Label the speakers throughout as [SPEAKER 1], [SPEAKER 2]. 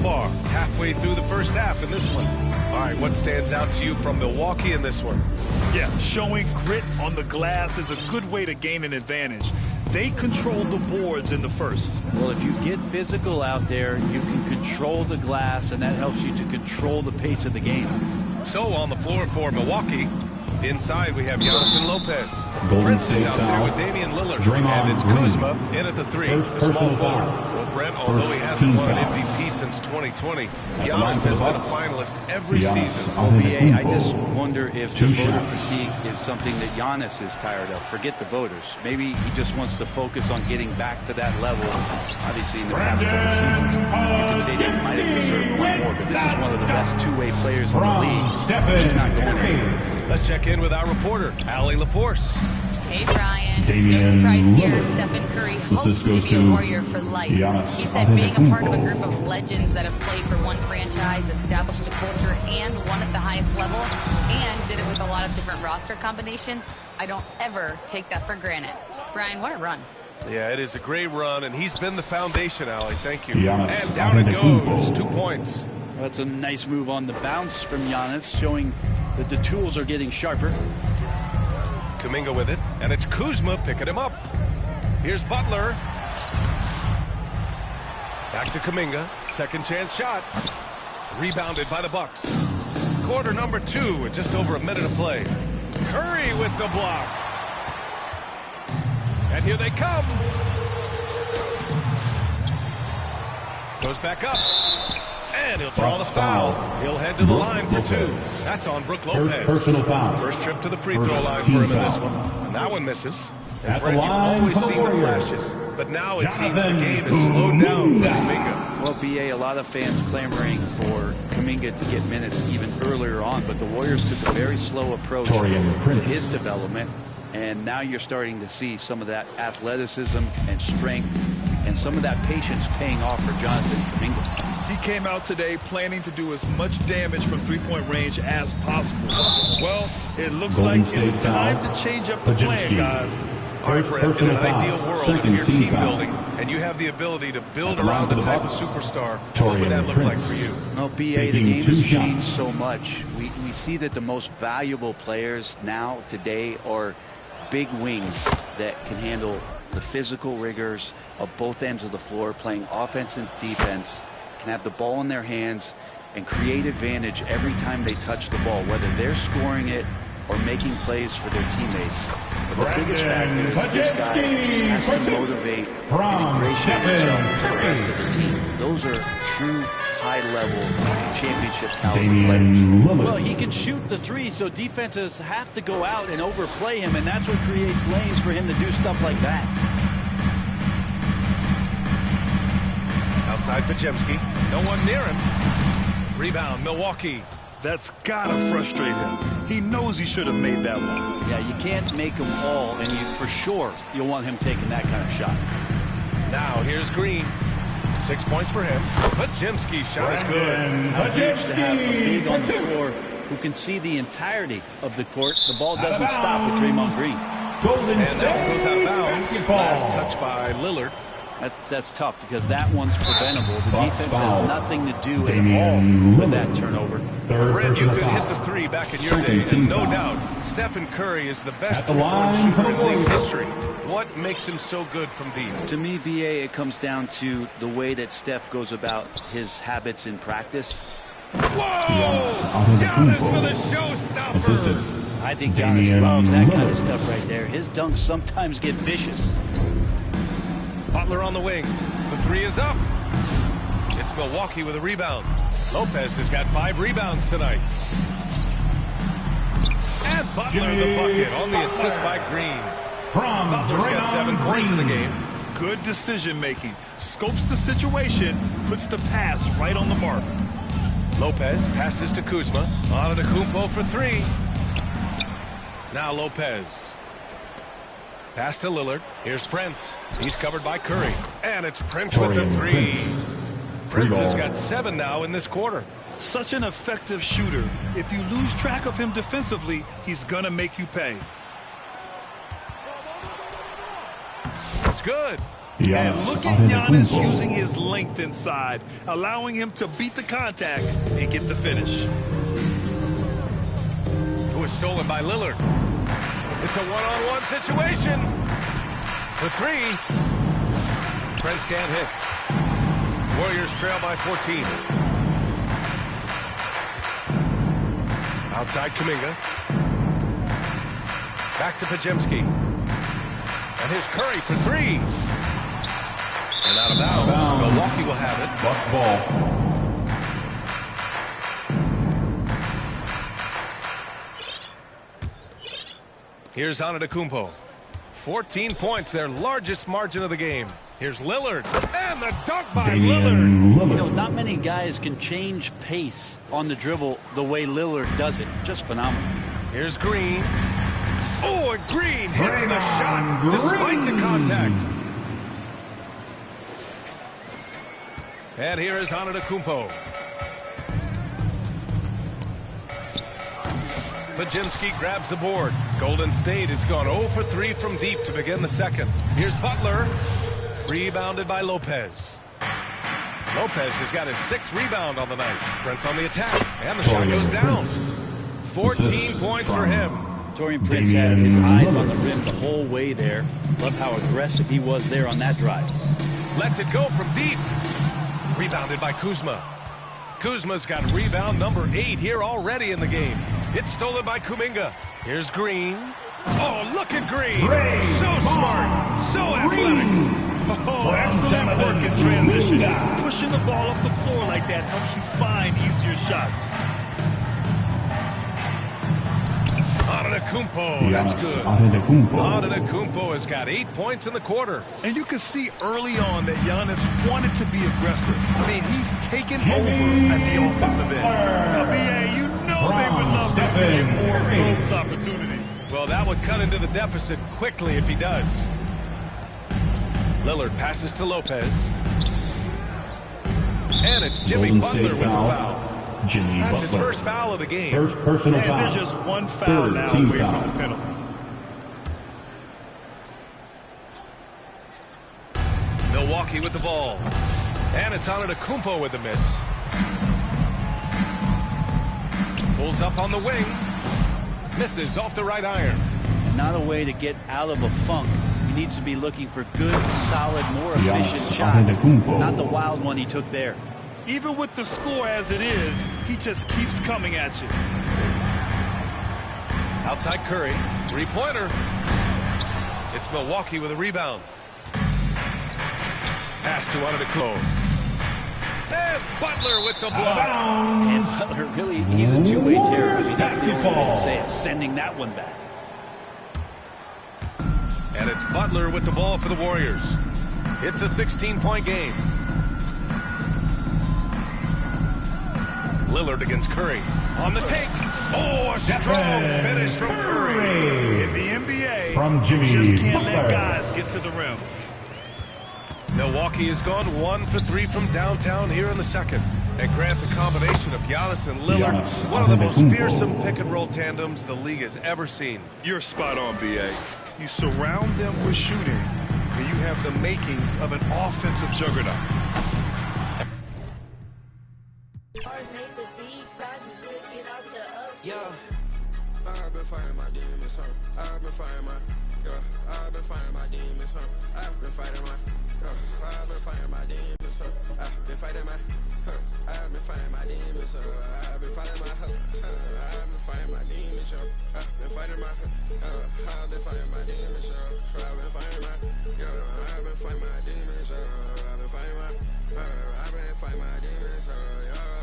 [SPEAKER 1] far? Halfway through the first half in this one. All right, what stands out to you from Milwaukee in this one?
[SPEAKER 2] Yeah, showing grit on the glass is a good way to gain an advantage. They controlled the boards in the first.
[SPEAKER 3] Well, if you get physical out there, you can control the glass, and that helps you to control the pace of the game.
[SPEAKER 1] So on the floor for Milwaukee, inside we have Giannis and Lopez.
[SPEAKER 4] Golden
[SPEAKER 1] Prince
[SPEAKER 4] State
[SPEAKER 1] is out there
[SPEAKER 4] foul.
[SPEAKER 1] with Damian Lillard.
[SPEAKER 4] Draymond
[SPEAKER 1] And it's
[SPEAKER 4] Green.
[SPEAKER 1] Kuzma in at the three.
[SPEAKER 4] First
[SPEAKER 1] The small
[SPEAKER 4] personal
[SPEAKER 1] forward.
[SPEAKER 4] foul.
[SPEAKER 1] Well, Brent, although he hasn't won an MVP since 2020,
[SPEAKER 4] the line
[SPEAKER 1] Giannis
[SPEAKER 4] for the
[SPEAKER 1] has been a
[SPEAKER 4] Bucks.
[SPEAKER 1] finalist every
[SPEAKER 4] Giannis
[SPEAKER 1] season.
[SPEAKER 3] OBA, I just wonder if the
[SPEAKER 4] Two
[SPEAKER 3] voter
[SPEAKER 4] shots.
[SPEAKER 3] fatigue is something that Giannis is tired of. Forget the voters. Maybe he just wants to focus on getting back to that level. Obviously, in the past couple seasons, you could say they might have deserved one more, but this is one of the best two-way players in the league. He's not going anywhere.
[SPEAKER 1] Let's check in with our reporter, Allie LaForce.
[SPEAKER 5] Hey, Brian.
[SPEAKER 4] Damian
[SPEAKER 5] No surprise here.
[SPEAKER 4] Lillard.
[SPEAKER 5] Stephen Curry
[SPEAKER 4] Assist
[SPEAKER 5] hopes to
[SPEAKER 4] goes
[SPEAKER 5] be a
[SPEAKER 4] to
[SPEAKER 5] Warrior for life.
[SPEAKER 4] Giannis
[SPEAKER 5] He said being a part of a
[SPEAKER 4] Antetokounmpo.
[SPEAKER 5] group of legends that have played for one franchise, established a culture, and won at the highest level, and did it with a lot of different roster combinations, I don't ever take that for granted. Brian, what a run.
[SPEAKER 1] Yeah, it is a great run, and he's been the foundation, Allie. Thank you.
[SPEAKER 4] Giannis
[SPEAKER 1] And down it
[SPEAKER 4] Antetokounmpo.
[SPEAKER 1] goes. 2 points.
[SPEAKER 3] That's a nice move on the bounce from Giannis, showing that the tools are getting sharper.
[SPEAKER 1] Kuminga with it, and it's Kuzma picking him up. Here's Butler. Back to Kuminga. Second chance shot. Rebounded by the Bucks. Quarter number 2 with just over a minute of play. Curry with the block. And here they come. Goes back up. And he'll draw the
[SPEAKER 4] Bucks
[SPEAKER 1] foul.
[SPEAKER 4] foul.
[SPEAKER 1] He'll head to the
[SPEAKER 4] Brook
[SPEAKER 1] line for 2.
[SPEAKER 4] Lopez.
[SPEAKER 1] That's on Brook
[SPEAKER 4] First
[SPEAKER 1] Lopez.
[SPEAKER 4] personal foul.
[SPEAKER 1] First trip to the free
[SPEAKER 4] First
[SPEAKER 1] throw line
[SPEAKER 4] team
[SPEAKER 1] for him in this
[SPEAKER 4] foul.
[SPEAKER 1] one. And that one misses. And
[SPEAKER 4] At the
[SPEAKER 1] Brent, you've
[SPEAKER 4] line
[SPEAKER 1] always
[SPEAKER 4] for the
[SPEAKER 1] seen the
[SPEAKER 4] Warriors.
[SPEAKER 1] flashes. But now it seems the
[SPEAKER 4] Jonathan
[SPEAKER 1] game is slowed down for
[SPEAKER 4] Kuminga.
[SPEAKER 1] Kuminga.
[SPEAKER 3] Well, BA, a lot of fans clamoring for Kuminga to get minutes even earlier on, but the Warriors took a very slow approach
[SPEAKER 4] Torian
[SPEAKER 3] to
[SPEAKER 4] Prince.
[SPEAKER 3] his development, and now you're starting to see some of that athleticism and strength and some of that patience paying off for Jonathan Kuminga.
[SPEAKER 2] He came out today planning to do as much damage from three-point range as possible. Well, it looks
[SPEAKER 4] Golden
[SPEAKER 2] like it's
[SPEAKER 4] State
[SPEAKER 2] time
[SPEAKER 4] foul.
[SPEAKER 2] to change up the plan,
[SPEAKER 4] Pajemski.
[SPEAKER 2] guys.
[SPEAKER 1] All right,
[SPEAKER 4] First
[SPEAKER 1] Brent, in
[SPEAKER 4] personal
[SPEAKER 1] an
[SPEAKER 4] foul.
[SPEAKER 1] ideal world, if
[SPEAKER 4] Second
[SPEAKER 1] you're
[SPEAKER 4] team
[SPEAKER 1] team
[SPEAKER 4] foul.
[SPEAKER 1] building and you have the ability to build
[SPEAKER 4] At the line
[SPEAKER 1] around
[SPEAKER 4] for
[SPEAKER 1] the
[SPEAKER 4] the
[SPEAKER 1] type of
[SPEAKER 4] Bucks.
[SPEAKER 1] superstar, what would that look
[SPEAKER 4] Torian
[SPEAKER 1] like
[SPEAKER 4] Prince.
[SPEAKER 1] for you?
[SPEAKER 3] No, BA, the
[SPEAKER 4] Taking
[SPEAKER 3] game
[SPEAKER 4] two
[SPEAKER 3] has
[SPEAKER 4] shots.
[SPEAKER 3] changed so much. We see that the most valuable players now, today, are big wings that can handle the physical rigors of both ends of the floor, playing offense and defense, can have the ball in their hands and create advantage every time they touch the ball, whether they're scoring it or making plays for their teammates. But the biggest factor is this guy has to motivate and ingratiate himself to the rest of the team. Those are true high-level championship caliber players.
[SPEAKER 4] Damian Lillard.
[SPEAKER 3] Well, he can shoot the three, so defenses have to go out and overplay him, and that's what creates lanes for him to do stuff like that.
[SPEAKER 1] Outside Pajemski. No one near him. Rebound, Milwaukee.
[SPEAKER 2] That's gotta frustrate him. He knows he should have made that one.
[SPEAKER 3] Yeah, you can't make them all, and for sure you'll want him taking that kind of shot.
[SPEAKER 1] Now here's Green. 6 points for him. Pajemski's shot is good.
[SPEAKER 3] How huge to have a big on the floor who can see the entirety of the court. The ball doesn't stop with Draymond Green.
[SPEAKER 4] Golden
[SPEAKER 1] And that one goes out of
[SPEAKER 4] State
[SPEAKER 1] bounds.
[SPEAKER 4] basketball.
[SPEAKER 1] Last touch by Lillard.
[SPEAKER 3] That's tough because that one's preventable. The
[SPEAKER 4] Bucks
[SPEAKER 3] defense
[SPEAKER 4] foul.
[SPEAKER 3] has nothing to do at
[SPEAKER 4] Damian
[SPEAKER 3] all with
[SPEAKER 4] Lillard.
[SPEAKER 3] that turnover.
[SPEAKER 4] Third
[SPEAKER 1] Brent, you
[SPEAKER 4] personal
[SPEAKER 1] could hit
[SPEAKER 4] foul.
[SPEAKER 1] the three back in your
[SPEAKER 4] Second
[SPEAKER 1] day,
[SPEAKER 4] team
[SPEAKER 1] and no
[SPEAKER 4] foul.
[SPEAKER 1] doubt, Stephen Curry is the best
[SPEAKER 4] At the
[SPEAKER 1] three-point
[SPEAKER 4] line for
[SPEAKER 1] shooter
[SPEAKER 4] the
[SPEAKER 1] in league
[SPEAKER 4] Warriors.
[SPEAKER 1] history. What makes him so good from deep?
[SPEAKER 3] To me, BA, it comes down to the way that Steph goes about his habits in practice.
[SPEAKER 1] Whoa!
[SPEAKER 4] Giannis
[SPEAKER 1] Giannis with a
[SPEAKER 4] Antetokounmpo.
[SPEAKER 1] showstopper.
[SPEAKER 4] Assisted.
[SPEAKER 3] I think Giannis
[SPEAKER 4] Damian
[SPEAKER 3] loves that kind
[SPEAKER 4] Lillard.
[SPEAKER 3] of stuff right there. His dunks sometimes get vicious.
[SPEAKER 1] Butler on the wing. The three is up. It's Milwaukee with a rebound. Lopez has got 5 rebounds tonight. And Butler the bucket on the assist by Green.
[SPEAKER 4] From
[SPEAKER 1] Butler's got 7
[SPEAKER 4] Draymond
[SPEAKER 1] points in the
[SPEAKER 4] Green.
[SPEAKER 1] game.
[SPEAKER 2] Good decision making. Scopes the situation, puts the pass right on the mark.
[SPEAKER 1] Lopez passes to Kuzma. Antetokounmpo for 3. Now Lopez. Pass to Lillard. Here's Prince. He's covered by Curry. And it's Prince with the
[SPEAKER 4] Torian
[SPEAKER 1] 3.
[SPEAKER 4] Prince.
[SPEAKER 1] Prince has
[SPEAKER 4] ball.
[SPEAKER 1] got 7 now in this quarter.
[SPEAKER 2] Such an effective shooter. If you lose track of him defensively, he's gonna make you pay.
[SPEAKER 1] It's good.
[SPEAKER 2] And look at Giannis using his length inside, allowing him to beat the contact and get the finish.
[SPEAKER 1] It was stolen by Lillard. It's a one-on-one situation. For three. Prince can't hit. Warriors trail by 14. Outside Kuminga. Back to Podziemski. And here's Curry for three. And out of bounds. Milwaukee will have it.
[SPEAKER 4] Bucks ball.
[SPEAKER 1] Here's Antetokounmpo. 14 points, their largest margin of the game. Here's Lillard. And the dunk by Lillard.
[SPEAKER 3] You know, not many guys can change pace on the dribble the way Lillard does it. Just phenomenal.
[SPEAKER 1] Here's Green. Oh, and Green hits the shot despite the contact. And here is Antetokounmpo. Podziemski grabs the board. Golden State has gone 0 for 3 from deep to begin the second. Here's Butler. Rebounded by Lopez. Lopez has got his 6th rebound on the night. Prince on the attack. And the shot goes down. 14 points for him.
[SPEAKER 3] Taurean Prince had his eyes on the rim the whole way there. Love how aggressive he was there on that drive.
[SPEAKER 1] Lets it go from deep. Rebounded by Kuzma. Kuzma's got rebound number 8 here already in the game. It's stolen by Kuminga. Here's Green. Oh, look at Green. So smart. So athletic.
[SPEAKER 2] Oh, excellent work in transition. Pushing the ball up the floor like that helps you find easier shots.
[SPEAKER 1] Antetokounmpo, that's good. Antetokounmpo has got 8 points in the quarter.
[SPEAKER 2] And you can see early on that Giannis wanted to be aggressive. I mean, he's taken over at the offensive end. Now, BA, you know they would love to get more of those opportunities.
[SPEAKER 1] Well, that would cut into the deficit quickly if he does. Lillard passes to Lopez. And it's Jimmy Butler with the foul.
[SPEAKER 4] Jimmy
[SPEAKER 1] That's
[SPEAKER 4] Butler.
[SPEAKER 1] his first foul of the game.
[SPEAKER 4] First personal foul.
[SPEAKER 2] And there's just one foul
[SPEAKER 4] Third
[SPEAKER 2] now
[SPEAKER 4] team
[SPEAKER 2] away
[SPEAKER 4] foul.
[SPEAKER 2] from the penalty.
[SPEAKER 1] Milwaukee with the ball. And it's Antetokounmpo with the miss. Pulls up on the wing. Misses off the right iron.
[SPEAKER 3] And not a way to get out of a funk. He needs to be looking for good, solid, more efficient shots. Not the wild one he took there.
[SPEAKER 2] Even with the score as it is, he just keeps coming at you.
[SPEAKER 1] Outside Curry. Three-pointer. It's Milwaukee with a rebound. Pass to Antetokounmpo. And Butler with the block.
[SPEAKER 3] And Butler, really, he's a two-way terror. I mean, that's the only way to say it, sending that one back.
[SPEAKER 1] And it's Butler with the ball for the Warriors. It's a 16-point game. Lillard against Curry. On the take. Oh, a strong finish from Curry.
[SPEAKER 2] In the NBA,
[SPEAKER 4] From Jimmy
[SPEAKER 2] you just can't
[SPEAKER 4] Butler.
[SPEAKER 2] let guys get to the rim.
[SPEAKER 1] Milwaukee has gone 1 for 3 from downtown here in the second. And Grant, the combination of Giannis and Lillard,
[SPEAKER 4] Giannis
[SPEAKER 1] one of the most
[SPEAKER 4] Antetokounmpo.
[SPEAKER 1] fearsome pick-and-roll tandems the league has ever seen.
[SPEAKER 2] You're spot on, BA. You surround them with shooting, and you have the makings of an offensive juggernaut.
[SPEAKER 6] Yeah, I've been fighting my demons, huh? I've been fighting my, I've been fighting my demons, huh? I've been fighting my, I've been fighting my demons, huh? I've been fighting my, I've been fighting my demons, huh? I've been fighting my, I've been fighting my demons, huh? I've been fighting my, I've been fighting my demons, huh? I've been fighting my, I've been fighting my demons, huh? I've been fighting my, I've been fighting my demons, huh? Yeah.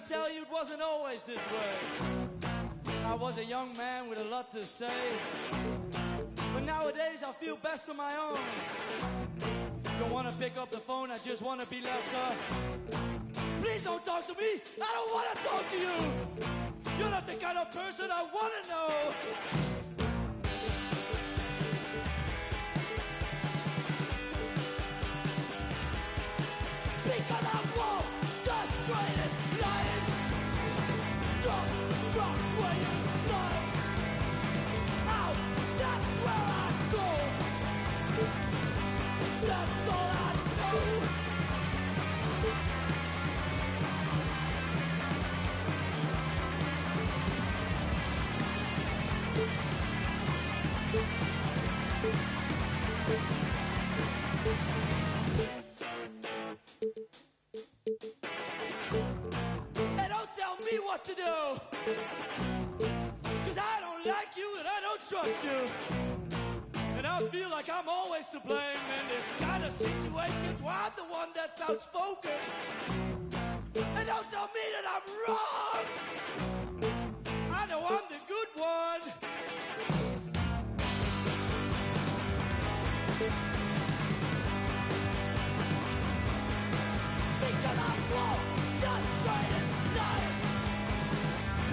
[SPEAKER 7] Tell you it wasn't always this way. I was a young man with a lot to say, but nowadays I feel best on my own. don't want to pick up the phone, I just want to be left, sir. Please don't talk to me. I don't want to talk to you. You're not the kind of person I want to know. Because I won't destroy this life. Don't rock where you son. Out, that's where I go. That's all I know. And don't tell me what to do. 'Cause I don't like you and I don't trust you. And I feel like I'm always to blame in this kind of situations where I'm the one that's outspoken. And don't tell me that I'm wrong. I know I'm the good one. Because I won't destroy this life.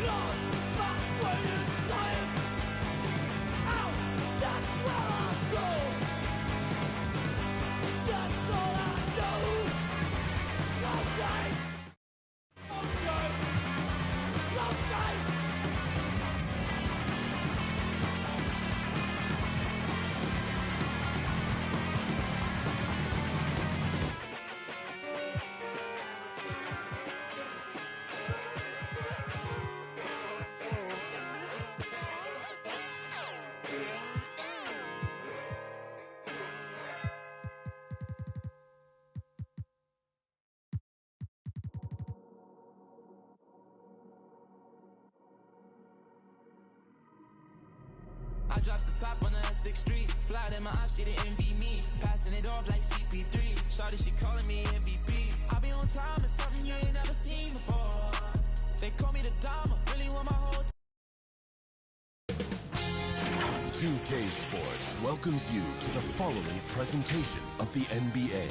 [SPEAKER 7] Lost my way inside. Out, that's where I go. That's all I know. Okay. Okay. Okay.
[SPEAKER 8] I dropped the top on the 6th Street. Fly in my ops, she didn't envy me. Passing it off like CP3. Shawty, she calling me MVP. I be on time, it's something you ain't never seen before. They call me the Dama, really want my whole
[SPEAKER 9] 2K Sports welcomes you to the following presentation of the NBA.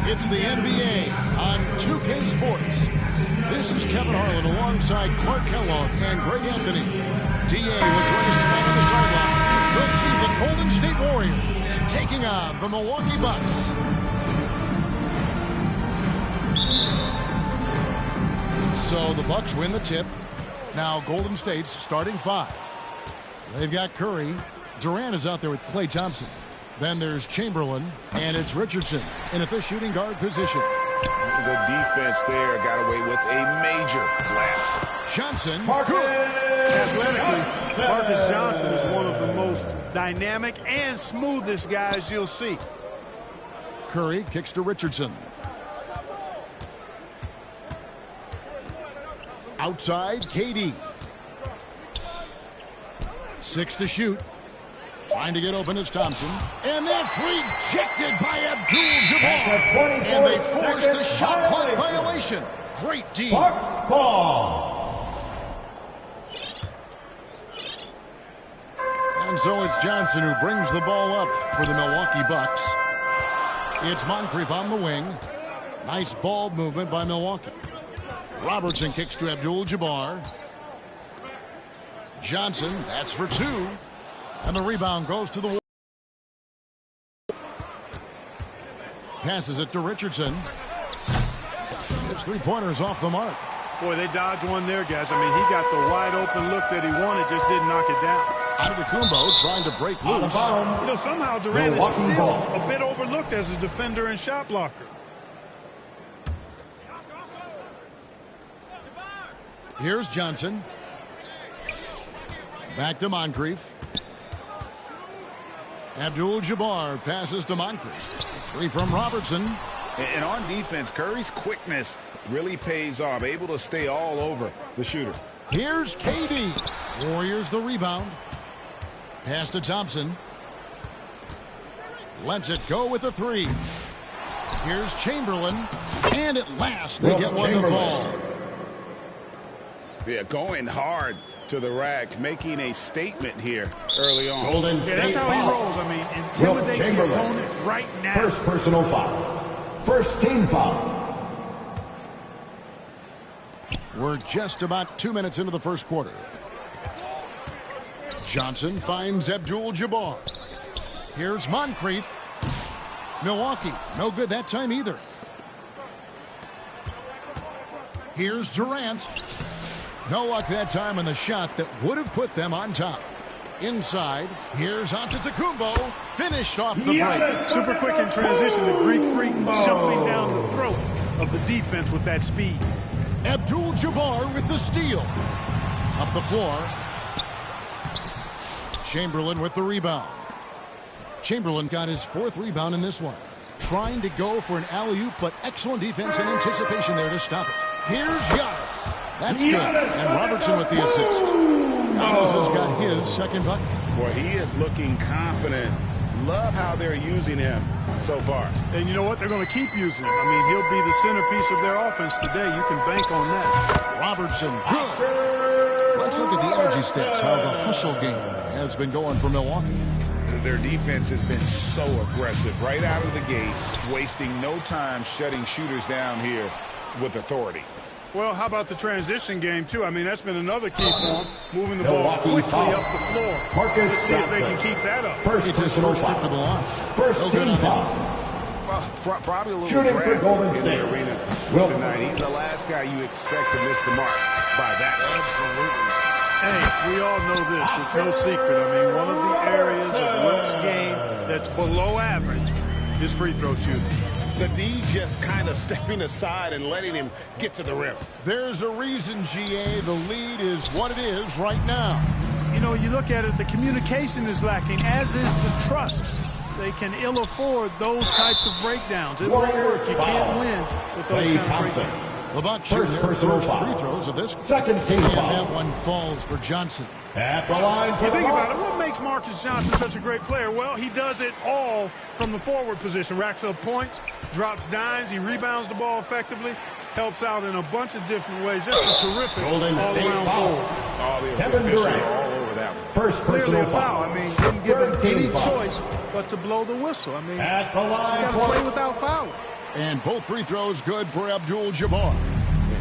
[SPEAKER 10] It's the NBA on 2K Sports. This is Kevin Harlan alongside Clark Kellogg and Greg Anthony. DA will join us tonight on the sideline. We'll see the Golden State Warriors taking on the Milwaukee Bucks. So the Bucks win the tip. Now Golden State's starting five. They've got Curry. Durant is out there with Klay Thompson. Then there's Chamberlain, and it's Richardson in at the shooting guard position.
[SPEAKER 11] Good defense there. Got away with a major lapse.
[SPEAKER 10] Johnson,
[SPEAKER 2] good. Athletically, Marcus Johnson is one of the most dynamic and smoothest guys you'll see.
[SPEAKER 10] Curry kicks to Richardson. Outside, KD. 6 to shoot. Trying to get open is Thompson. And that's rejected by Abdul-Jabbar. And they force the shot clock violation. Great D.
[SPEAKER 4] Bucks ball.
[SPEAKER 10] And so it's Johnson who brings the ball up for the Milwaukee Bucks. It's Moncrief on the wing. Nice ball movement by Milwaukee. Robertson kicks to Abdul-Jabbar. Johnson, that's for two. And the rebound goes to the wall. Passes it to Richardson. It's three-pointers off the mark.
[SPEAKER 2] Boy, they dodged one there, guys. I mean, he got the wide-open look that he wanted, just didn't knock it down.
[SPEAKER 10] Antetokounmpo trying to break loose.
[SPEAKER 2] You know, somehow Durant is still a bit overlooked as a defender and shot blocker.
[SPEAKER 10] Here's Johnson. Back to Moncrief. Abdul-Jabbar passes to Moncrief. Three from Robertson.
[SPEAKER 11] And on defense, Curry's quickness really pays off. Able to stay all over the shooter.
[SPEAKER 10] Here's KD. Warriors the rebound. Pass to Thompson. Lets it go with the three. Here's Chamberlain. And at last they get one to fall.
[SPEAKER 11] Yeah, going hard to the rack, making a statement here early on.
[SPEAKER 4] Golden
[SPEAKER 2] Yeah,
[SPEAKER 4] State
[SPEAKER 2] that's how he
[SPEAKER 4] foul.
[SPEAKER 2] rolls. I mean, intimidate the opponent right now.
[SPEAKER 4] First personal foul. First team foul.
[SPEAKER 10] We're just about 2 minutes into the first quarter. Johnson finds Abdul-Jabbar. Here's Moncrief. Milwaukee, no good that time either. Here's Durant. No luck that time on the shot that would have put them on top. Inside, here's Antetokounmpo. Finished off the break.
[SPEAKER 2] Super quick in transition. The Greek Freak jumping down the throat of the defense with that speed.
[SPEAKER 10] Abdul-Jabbar with the steal. Up the floor. Chamberlain with the rebound. Chamberlain got his 4th rebound in this one. Trying to go for an alley-oop, but excellent defense and anticipation there to stop it. Here's Giannis. That's good. And Robertson with the assist. Giannis has got his 2nd bucket.
[SPEAKER 11] Boy, he is looking confident. Love how they're using him so far.
[SPEAKER 2] And you know what? They're going to keep using him. I mean, he'll be the centerpiece of their offense today. You can bank on that.
[SPEAKER 10] Robertson, good. Let's look at the energy stats, how the hustle game has been going for Milwaukee.
[SPEAKER 11] Their defense has been so aggressive right out of the gate, wasting no time shutting shooters down here with authority.
[SPEAKER 2] Well, how about the transition game, too? I mean, that's been another key for them, moving the ball quickly up the floor. Let's see if they can keep that up.
[SPEAKER 10] First personal trip to the line.
[SPEAKER 4] First team foul.
[SPEAKER 11] Well, probably a little
[SPEAKER 4] Shooting for Golden
[SPEAKER 11] in
[SPEAKER 4] State.
[SPEAKER 11] the arena tonight. He's the last guy you expect to miss the mark by that much.
[SPEAKER 2] Absolutely. Hey, we all know this. It's no secret. I mean, one of the areas of Wilt's game that's below average is free throw shooting.
[SPEAKER 11] The D just kind of stepping aside and letting him get to the rim.
[SPEAKER 10] There's a reason, GA, the lead is what it is right now.
[SPEAKER 2] You know, you look at it, the communication is lacking, as is the trust. They can ill afford those types of breakdowns. It won't work. You can't win with those kind of breakdowns.
[SPEAKER 10] Labatt shooting their first free throws of this.
[SPEAKER 4] Second team
[SPEAKER 10] and
[SPEAKER 4] foul.
[SPEAKER 10] that one falls for Johnson.
[SPEAKER 4] At the line for
[SPEAKER 2] You
[SPEAKER 4] the
[SPEAKER 2] think about it,
[SPEAKER 4] Bucks.
[SPEAKER 2] what makes Marcus Johnson such a great player? Well, he does it all from the forward position. Racks up points, drops dimes, he rebounds the ball effectively, helps out in a bunch of different ways. Just a terrific
[SPEAKER 4] Golden State
[SPEAKER 2] all-around
[SPEAKER 4] foul.
[SPEAKER 2] forward.
[SPEAKER 11] All the
[SPEAKER 4] Kevin
[SPEAKER 11] officials
[SPEAKER 4] Durant.
[SPEAKER 11] are all over that one.
[SPEAKER 4] First
[SPEAKER 2] Clearly
[SPEAKER 4] personal
[SPEAKER 2] a foul. I mean, didn't give him
[SPEAKER 4] Third team
[SPEAKER 2] any
[SPEAKER 4] foul.
[SPEAKER 2] choice but to blow the whistle. I mean,
[SPEAKER 4] At the
[SPEAKER 2] you
[SPEAKER 4] line
[SPEAKER 2] got to
[SPEAKER 4] for
[SPEAKER 2] play without fouling.
[SPEAKER 10] And both free throws good for Abdul-Jabbar.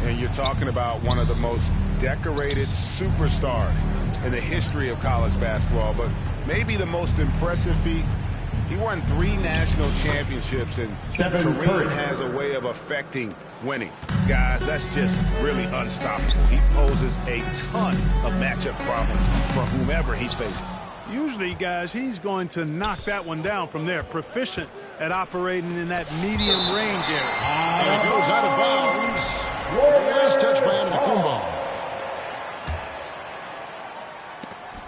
[SPEAKER 11] And you're talking about one of the most decorated superstars in the history of college basketball, but maybe the most impressive feat. He won 3 national championships, and
[SPEAKER 4] Stephen
[SPEAKER 11] Kareem
[SPEAKER 4] Curry.
[SPEAKER 11] has a way of affecting winning. Guys, that's just really unstoppable. He poses a ton of matchup problems for whomever he's facing.
[SPEAKER 2] Usually, guys, he's going to knock that one down from there. Proficient at operating in that medium range area.
[SPEAKER 10] And it goes out of bounds. Last touch by Antetokounmpo.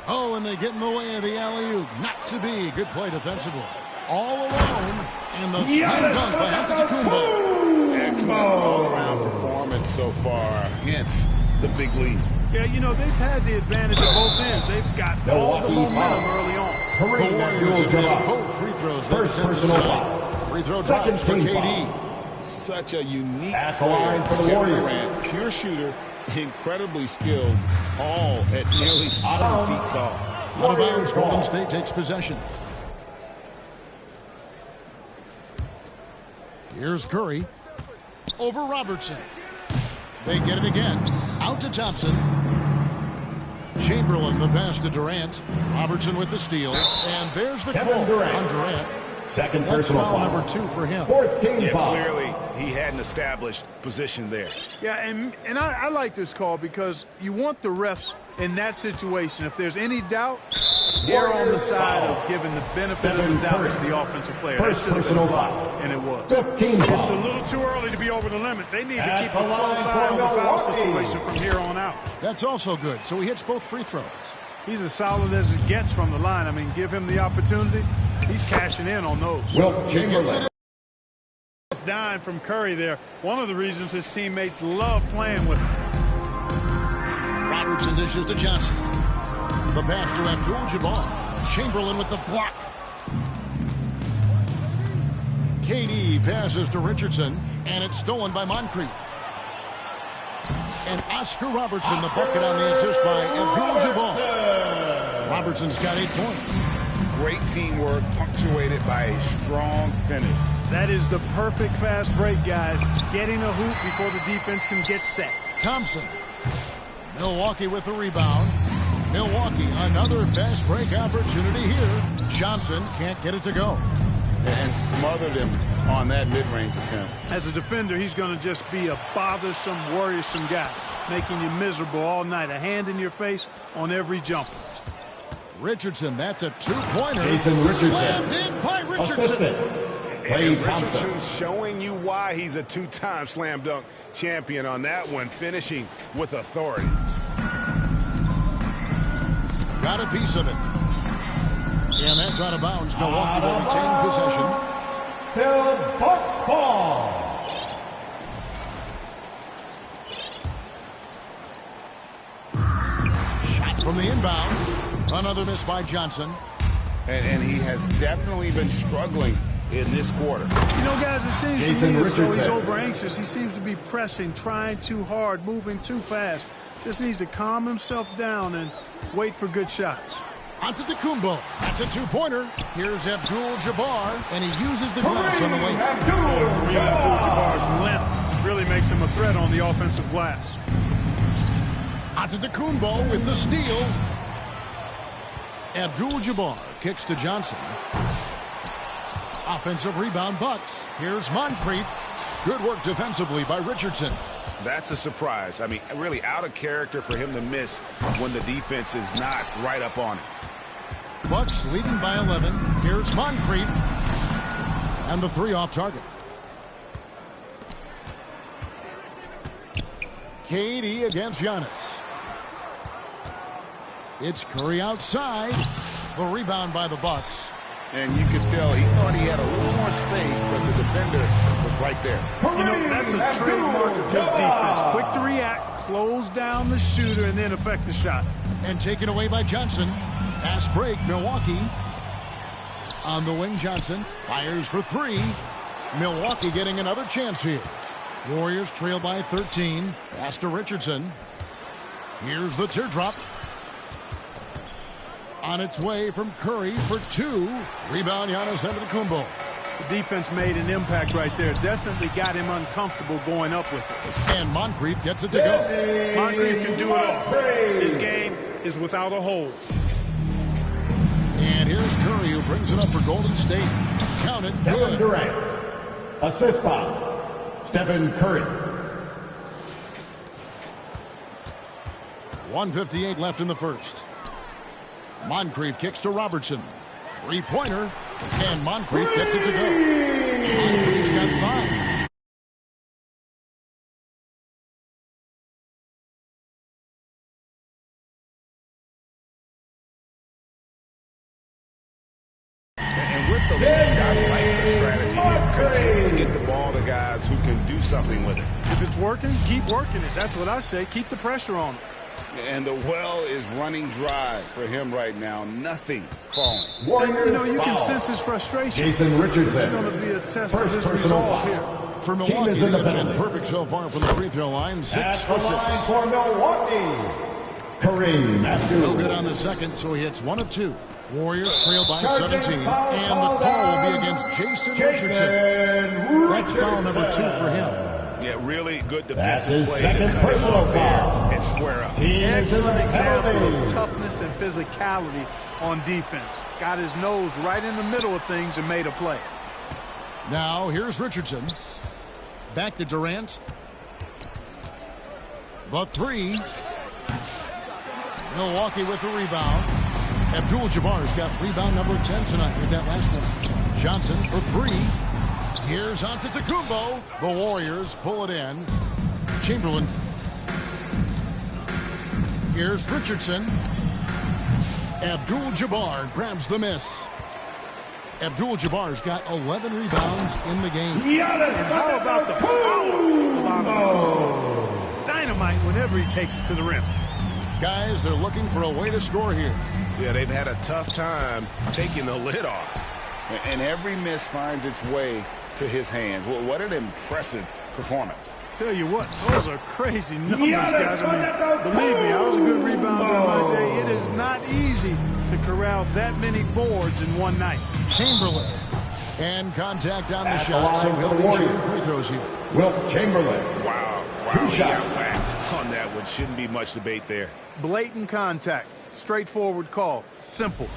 [SPEAKER 10] Oh, and they get in the way of the alley-oop. Not to be. Good play defensively. All alone. And the slam dunk by Antetokounmpo.
[SPEAKER 11] Excellent all-around performance so far against the big lead.
[SPEAKER 2] Yeah, you know, they've had the advantage of both ends. They've got all the momentum early on.
[SPEAKER 10] The Warriors have missed both free throws.
[SPEAKER 4] First personal foul.
[SPEAKER 10] Free throw
[SPEAKER 4] Second
[SPEAKER 10] drops for
[SPEAKER 4] team
[SPEAKER 10] KD.
[SPEAKER 11] Such a unique
[SPEAKER 4] At the line for the
[SPEAKER 11] Kevin
[SPEAKER 4] Warriors.
[SPEAKER 11] Durant, pure shooter, incredibly skilled, all at nearly 7 feet tall.
[SPEAKER 10] Out of bounds, Golden State takes possession. Here's Curry. Over Robertson. They get it again. Out to Thompson. Chamberlain the pass to Durant. Robertson with the steal. And there's the
[SPEAKER 4] Kevin
[SPEAKER 10] call
[SPEAKER 4] Durant.
[SPEAKER 10] on Durant.
[SPEAKER 4] Second
[SPEAKER 10] That's
[SPEAKER 4] personal
[SPEAKER 10] foul
[SPEAKER 4] foul.
[SPEAKER 10] number 2 for him.
[SPEAKER 4] Fourth team
[SPEAKER 11] Yeah,
[SPEAKER 4] foul.
[SPEAKER 11] clearly he had an established position there.
[SPEAKER 2] Yeah, and I like this call because you want the refs in that situation. If there's any doubt, they're on the side of giving the benefit of the doubt to the offensive player.
[SPEAKER 4] First
[SPEAKER 2] That should have been
[SPEAKER 4] personal
[SPEAKER 2] a foul,
[SPEAKER 4] foul.
[SPEAKER 2] and it was.
[SPEAKER 4] 15
[SPEAKER 2] It's a
[SPEAKER 4] foul.
[SPEAKER 2] little too early to be over the limit. They need to
[SPEAKER 4] At
[SPEAKER 2] keep
[SPEAKER 4] the
[SPEAKER 2] a close
[SPEAKER 4] line
[SPEAKER 2] eye
[SPEAKER 4] for
[SPEAKER 2] on the foul
[SPEAKER 4] Milwaukee.
[SPEAKER 2] situation from here on out.
[SPEAKER 10] That's also good. So he hits both free throws.
[SPEAKER 2] He's as solid as it gets from the line. I mean, give him the opportunity. He's cashing in on those.
[SPEAKER 4] Wilt
[SPEAKER 10] He gets
[SPEAKER 4] Chamberlain.
[SPEAKER 10] it.
[SPEAKER 2] Dime from Curry there. One of the reasons his teammates love playing with him.
[SPEAKER 10] Robertson dishes to Johnson. The pass to Abdul-Jabbar. Chamberlain with the block. KD passes to Richardson, and it's stolen by Moncrief. And Oscar Robertson, the bucket on the assist by Abdul-Jabbar. Robertson's got 8 points.
[SPEAKER 11] Great teamwork, punctuated by a strong finish.
[SPEAKER 2] That is the perfect fast break, guys. Getting a hoop before the defense can get set.
[SPEAKER 10] Thompson. Milwaukee with the rebound. Milwaukee, another fast break opportunity here. Johnson can't get it to go.
[SPEAKER 11] And smothered him on that mid-range attempt.
[SPEAKER 2] As a defender, he's going to just be a bothersome, worrisome guy, making you miserable all night. A hand in your face on every jumper.
[SPEAKER 10] Richardson, that's a 2-pointer.
[SPEAKER 4] Jason Richardson.
[SPEAKER 10] Slammed in by Richardson.
[SPEAKER 11] And Richardson's showing you why he's a 2-time slam dunk champion on that one, finishing with authority.
[SPEAKER 10] Got a piece of it. And that's out of bounds. Milwaukee will retain possession.
[SPEAKER 4] Still Bucks ball.
[SPEAKER 10] Shot from the inbound. Another miss by Johnson.
[SPEAKER 11] And he has definitely been struggling in this quarter.
[SPEAKER 2] You know, guys, it seems
[SPEAKER 4] Jason
[SPEAKER 2] to me as though he's
[SPEAKER 4] Richardson.
[SPEAKER 2] over anxious. He seems to be pressing, trying too hard, moving too fast. Just needs to calm himself down and wait for good shots.
[SPEAKER 10] Antetokounmpo. That's a 2-pointer. Here's Abdul-Jabbar, and he uses the glass on the way.
[SPEAKER 2] Abdul-Jabbar's length really makes him a threat on the offensive glass.
[SPEAKER 10] Antetokounmpo with the steal. Abdul-Jabbar kicks to Johnson. Offensive rebound, Bucks. Here's Moncrief. Good work defensively by Richardson.
[SPEAKER 11] That's a surprise. I mean, really out of character for him to miss when the defense is not right up on it.
[SPEAKER 10] Bucks leading by 11. Here's Moncrief. And the 3 off target. KD against Giannis. It's Curry outside. The rebound by the Bucks.
[SPEAKER 11] And you could tell he thought he had a little more space, but the defender was right there.
[SPEAKER 2] You know, that's a trademark of his defense. Quick to react, close down the shooter, and then affect the shot.
[SPEAKER 10] And taken away by Johnson. Fast break, Milwaukee. On the wing, Johnson fires for 3. Milwaukee getting another chance here. Warriors trail by 13. Pass to Richardson. Here's the teardrop. On its way from Curry for 2. Rebound, Giannis Antetokounmpo.
[SPEAKER 2] The defense made an impact right there. Definitely got him uncomfortable going up with it.
[SPEAKER 10] And Moncrief gets it to go.
[SPEAKER 2] Moncrief can do it all. His game is without a hold.
[SPEAKER 10] And here's Curry, who brings it up for Golden State. Count it.
[SPEAKER 4] Kevin
[SPEAKER 10] Good.
[SPEAKER 4] Durant. Assist by Stephen Curry.
[SPEAKER 10] 1:58 left in the first. Moncrief kicks to Robertson. 3-pointer. And Moncrief gets it to go. Moncrief's got 5.
[SPEAKER 11] And with the lead, I like the strategy here. Continue to get the ball to guys who can do something with it.
[SPEAKER 2] If it's working, keep working it. That's what I say. Keep the pressure on him.
[SPEAKER 11] And the well is running dry for him right now. Nothing falling.
[SPEAKER 2] You know, you can sense his frustration.
[SPEAKER 4] Jason Richardson.
[SPEAKER 2] This is going to be a test of his
[SPEAKER 4] personal
[SPEAKER 2] resolve
[SPEAKER 4] foul.
[SPEAKER 2] here.
[SPEAKER 10] For
[SPEAKER 4] Team
[SPEAKER 10] Milwaukee,
[SPEAKER 4] is in the
[SPEAKER 10] they've been
[SPEAKER 4] penalty.
[SPEAKER 10] perfect so far from the free throw line. 6
[SPEAKER 4] At
[SPEAKER 10] for
[SPEAKER 4] the
[SPEAKER 10] 6.
[SPEAKER 4] line for Milwaukee, Kareem Abdul.
[SPEAKER 10] No good on the second, so he hits 1 of 2. Warriors trail by
[SPEAKER 4] Charging
[SPEAKER 10] 17.
[SPEAKER 4] foul
[SPEAKER 10] And the
[SPEAKER 4] call
[SPEAKER 10] call will
[SPEAKER 4] down.
[SPEAKER 10] be against Jason Richardson. That's foul number 2 for him.
[SPEAKER 11] Yeah, really good
[SPEAKER 4] That's
[SPEAKER 11] defensive
[SPEAKER 4] his
[SPEAKER 11] play.
[SPEAKER 4] second
[SPEAKER 11] to cut it
[SPEAKER 4] personal
[SPEAKER 11] off there
[SPEAKER 4] foul.
[SPEAKER 11] and square up.
[SPEAKER 4] Team is in
[SPEAKER 2] Excellent
[SPEAKER 4] the
[SPEAKER 2] example
[SPEAKER 4] penalty.
[SPEAKER 2] of toughness and physicality on defense. Got his nose right in the middle of things and made a play.
[SPEAKER 10] Now, here's Richardson. Back to Durant. The 3. Milwaukee with the rebound. Abdul-Jabbar's got rebound number 10 tonight with that last one. Johnson for 3. Here's Antetokounmpo. The Warriors pull it in. Chamberlain. Here's Richardson. Abdul-Jabbar grabs the miss. Abdul-Jabbar's got 11 rebounds in the game.
[SPEAKER 2] And how about the power of Antetokounmpo? Dynamite whenever he takes it to the rim.
[SPEAKER 10] Guys, they're looking for a way to score here.
[SPEAKER 11] Yeah, they've had a tough time taking the lid off. And every miss finds its way to his hands. Well, what an impressive performance.
[SPEAKER 2] Tell you what, those are crazy numbers, guys. I mean, believe me, I was a good rebounder in my day. It is not easy to corral that many boards in one night.
[SPEAKER 10] Chamberlain. And contact on the shot, so he'll be shooting free throws here.
[SPEAKER 4] Wilt Chamberlain.
[SPEAKER 11] Wow.
[SPEAKER 4] Two
[SPEAKER 11] He got
[SPEAKER 4] shots.
[SPEAKER 11] whacked on that one. Shouldn't be much debate there.
[SPEAKER 2] Blatant contact. Straightforward call. Simple.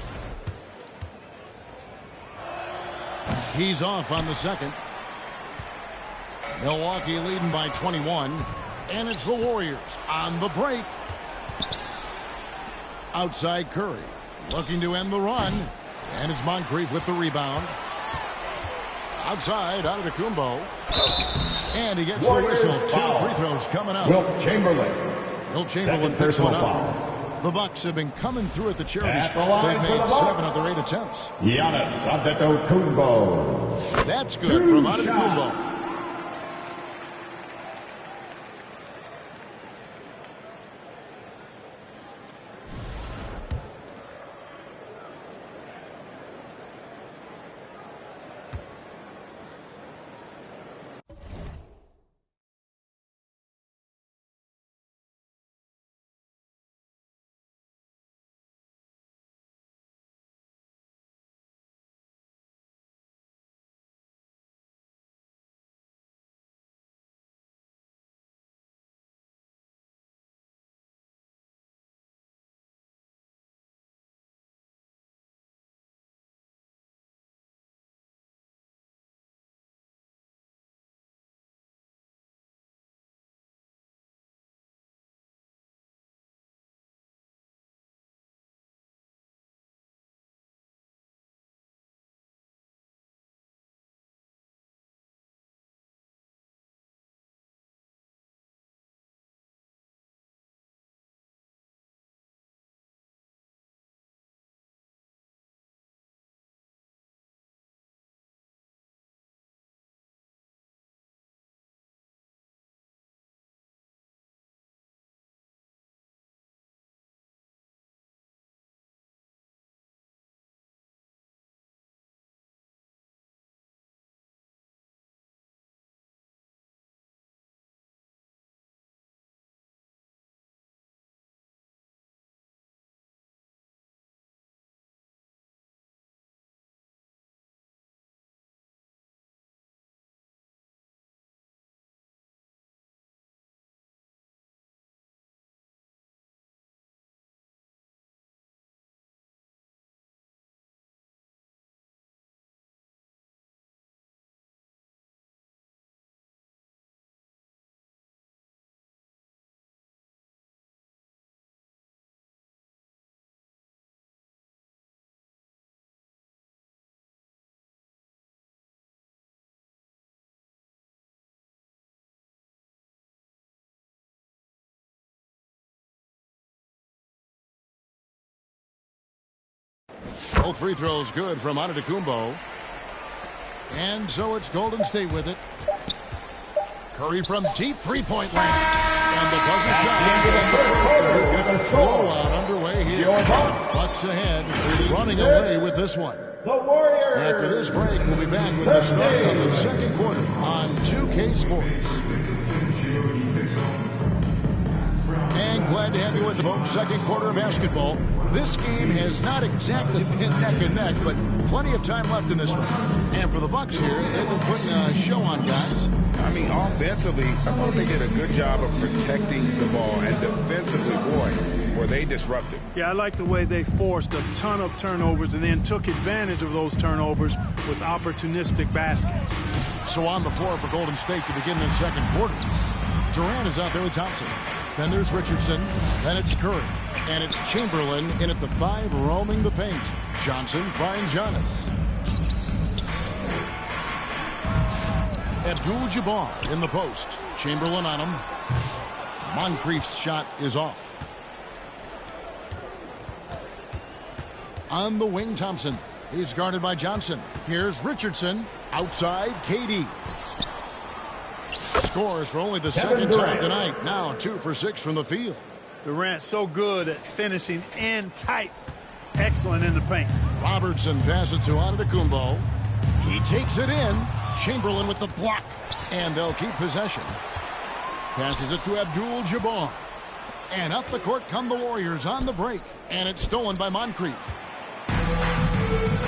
[SPEAKER 10] He's off on the second. Milwaukee leading by 21. And it's the Warriors on the break. Outside Curry. Looking to end the run. And it's Moncrief with the rebound. Outside, Antetokounmpo. And he gets
[SPEAKER 4] Warriors
[SPEAKER 10] the whistle.
[SPEAKER 4] foul.
[SPEAKER 10] 2 free throws coming up.
[SPEAKER 4] Wilt Chamberlain.
[SPEAKER 10] Wilt Chamberlain
[SPEAKER 4] Second
[SPEAKER 10] picks one
[SPEAKER 4] personal
[SPEAKER 10] up.
[SPEAKER 4] foul.
[SPEAKER 10] The Bucks have been coming through at the charity
[SPEAKER 4] At the
[SPEAKER 10] stripe.
[SPEAKER 4] line
[SPEAKER 10] They've
[SPEAKER 4] for
[SPEAKER 10] made
[SPEAKER 4] the
[SPEAKER 10] 7
[SPEAKER 4] Bucks.
[SPEAKER 10] of their 8 attempts.
[SPEAKER 4] Giannis Antetokounmpo.
[SPEAKER 10] That's good
[SPEAKER 4] Two
[SPEAKER 10] from
[SPEAKER 4] shots.
[SPEAKER 10] Antetokounmpo. Both free throws good from Antetokounmpo. And so it's Golden State with it. Curry from deep three-point land. And the buzzer shot. Blowout underway here. Bucks ahead, running away with this one.
[SPEAKER 4] The Warriors.
[SPEAKER 10] After this break, we'll be back with the start of the second quarter on 2K Sports. And glad to have you with the folks. Second quarter of basketball. This game has not exactly been neck and neck, but plenty of time left in this one. And for the Bucks here, they've been putting a show on, guys.
[SPEAKER 11] I mean, offensively, I thought they did a good job of protecting the ball. And defensively, boy, were they disruptive.
[SPEAKER 2] Yeah, I like the way they forced a ton of turnovers and then took advantage of those turnovers with opportunistic baskets.
[SPEAKER 10] So on the floor for Golden State to begin this second quarter. Durant is out there with Thompson. Then there's Richardson. Then it's Curry. And it's Chamberlain in at the 5, roaming the paint. Johnson finds Giannis. Abdul-Jabbar in the post. Chamberlain on him. Moncrief's shot is off. On the wing, Thompson. He's guarded by Johnson. Here's Richardson. Outside, KD. Scores for only the second time tonight. Now 2 for 6 from the field.
[SPEAKER 2] Durant so good at finishing in tight. Excellent in the paint.
[SPEAKER 10] Robertson passes to Antetokounmpo. He takes it in. Chamberlain with the block. And they'll keep possession. Passes it to Abdul-Jabbar. And up the court come the Warriors on the break. And it's stolen by Moncrief.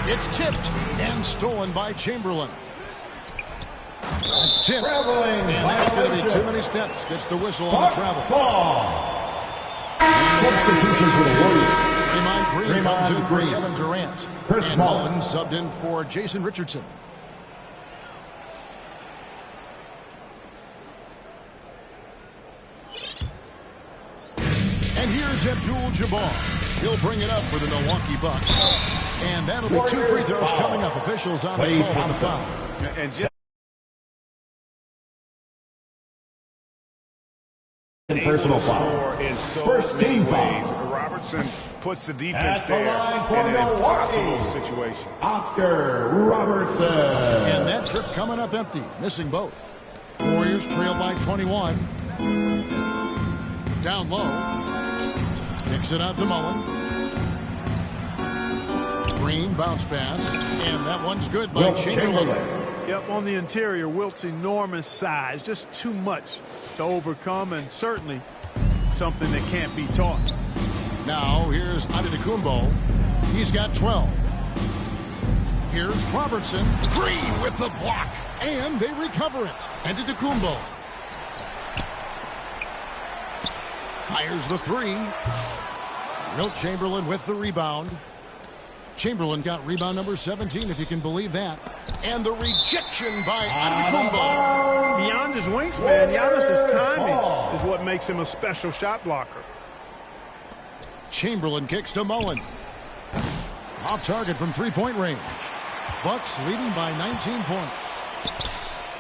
[SPEAKER 10] It's tipped and stolen by Chamberlain. It's tipped. And that's going to be too many steps. Gets the whistle on the travel.
[SPEAKER 4] Substitution for the Warriors.
[SPEAKER 10] Draymond Green comes in for
[SPEAKER 4] Green.
[SPEAKER 10] Kevin Durant.
[SPEAKER 4] Chris
[SPEAKER 10] And
[SPEAKER 4] Mullin
[SPEAKER 10] Mullin subbed in for Jason Richardson. And here's Abdul-Jabbar. He'll bring it up for the Milwaukee Bucks. And that'll be 2 free throws coming up. Officials on the call with the foul.
[SPEAKER 11] And just
[SPEAKER 4] personal foul. First team foul.
[SPEAKER 11] Robertson puts the defense
[SPEAKER 4] At the
[SPEAKER 11] there
[SPEAKER 4] line for
[SPEAKER 11] in an
[SPEAKER 4] Milwaukee.
[SPEAKER 11] impossible situation.
[SPEAKER 4] Oscar Robertson.
[SPEAKER 10] And that trip coming up empty, missing both. Warriors trail by 21. Down low. Kicks it out to Mullin. Green bounce pass. And that one's good by Chamberlain.
[SPEAKER 2] Yep, on the interior, Wilt's enormous size, just too much to overcome, and certainly something that can't be taught.
[SPEAKER 10] Now here's Antetokounmpo. He's got 12. Here's Robertson. Green with the block. And they recover it. Antetokounmpo. Fires the three. Wilt Chamberlain with the rebound. Chamberlain got rebound number 17, if you can believe that. And the rejection by Antetokounmpo.
[SPEAKER 2] Beyond his wingspan, Giannis's timing is what makes him a special shot blocker.
[SPEAKER 10] Chamberlain kicks to Mullin. Off target from three-point range. Bucks leading by 19 points.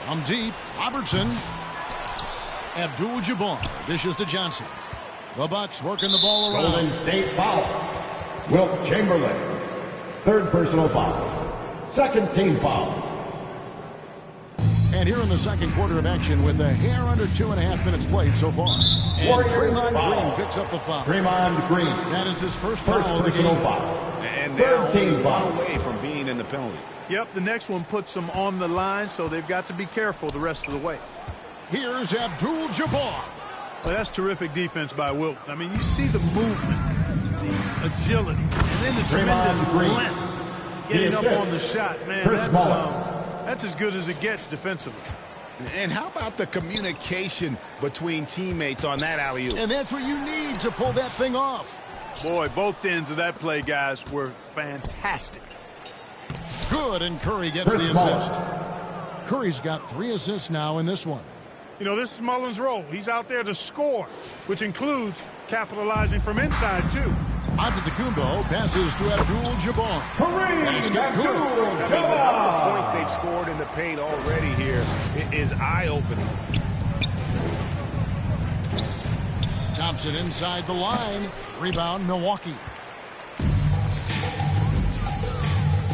[SPEAKER 10] From deep, Robertson. Abdul-Jabbar dishes to Johnson. The Bucks working the ball around.
[SPEAKER 4] Golden State foul. Wilt Chamberlain. Third personal foul. Second team foul.
[SPEAKER 10] And here in the second quarter of action with a hair under 2.5 minutes played so far. And
[SPEAKER 4] Warriors
[SPEAKER 10] Draymond
[SPEAKER 4] foul.
[SPEAKER 10] Green picks up the foul.
[SPEAKER 4] Draymond Green.
[SPEAKER 10] That is his first
[SPEAKER 4] First
[SPEAKER 10] foul of the
[SPEAKER 4] personal
[SPEAKER 10] game.
[SPEAKER 4] foul.
[SPEAKER 11] And
[SPEAKER 4] Third
[SPEAKER 11] now
[SPEAKER 4] team
[SPEAKER 11] only
[SPEAKER 4] foul.
[SPEAKER 11] one away from being in the penalty.
[SPEAKER 2] Yep, the next one puts them on the line, so they've got to be careful the rest of the way.
[SPEAKER 10] Here's Abdul-Jabbar.
[SPEAKER 2] Well, that's terrific defense by Wilt. I mean, you see the movement, the agility, and then the tremendous
[SPEAKER 4] Green.
[SPEAKER 2] length getting up on the shot. Man,
[SPEAKER 4] Chris
[SPEAKER 2] that's as good as it gets defensively.
[SPEAKER 11] And how about the communication between teammates on that alley-oop?
[SPEAKER 10] And that's what you need to pull that thing off.
[SPEAKER 2] Boy, both ends of that play, guys, were fantastic.
[SPEAKER 10] Good, and Curry gets
[SPEAKER 4] Chris
[SPEAKER 10] the assist. Curry's got 3 assists now in this one.
[SPEAKER 2] You know, this is Mullin's role. He's out there to score, which includes capitalizing from inside, too.
[SPEAKER 10] Antetokounmpo passes to Abdul-Jabbar. Basket good.
[SPEAKER 11] I mean, the number of points they've scored in the paint already here is eye-opening.
[SPEAKER 10] Thompson inside the line. Rebound, Milwaukee.